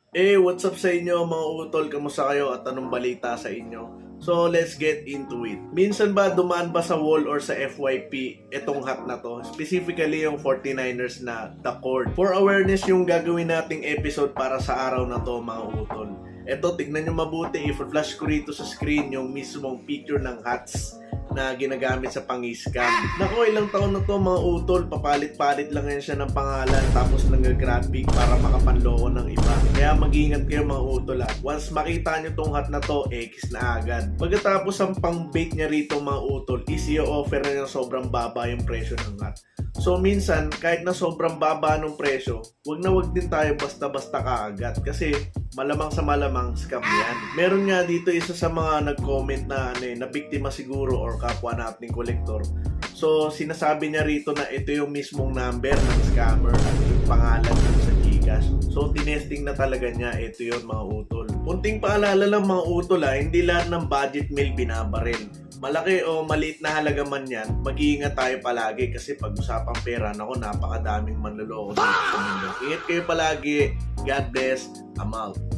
What's up sa inyo mga utol? Kamusta kayo at anong balita sa inyo? So, let's get into it. Minsan ba dumaan ba sa wall or sa FYP itong hack na to? Specifically yung 49ers na The Cord. For awareness yung gagawin nating episode para sa araw na to mga utol. Eto, tignan nyo mabuti. I-flash ko rito sa screen yung mismong picture ng hats na ginagamit sa pang-scam. Naku, ilang taon na to mga utol, papalit-palit lang yan siya ng pangalan tapos nag-graphic para makapanloko ng iba. Kaya mag-ingat kayo mga utol ha. Once makita nyo tong hat na to, X na agad. Pagkatapos ang pang-bait niya rito mga utol, is i-offer na ng sobrang baba yung presyo ng hat. So minsan, kahit na sobrang baba ng presyo, wag na wag din tayo basta-basta kaagad kasi malamang sa malamang scam yan. Meron nga dito isa sa mga nag-comment na na biktima siguro or kapwa nating kolektor. So sinasabi niya rito na ito yung mismong number ng scammer at yung pangalan sa Gcash. So tinesting na talaga niya, ito yun mga utol. Punting paalala lang mga utol hindi lahat ng budget meal binabaril. Malaki o maliit na halaga man yan, mag-iingat tayo palagi kasi pag-usapang pera, naku, napakadaming manloloko dito sa mundo. Ingat kayo palagi. God bless. I'm out.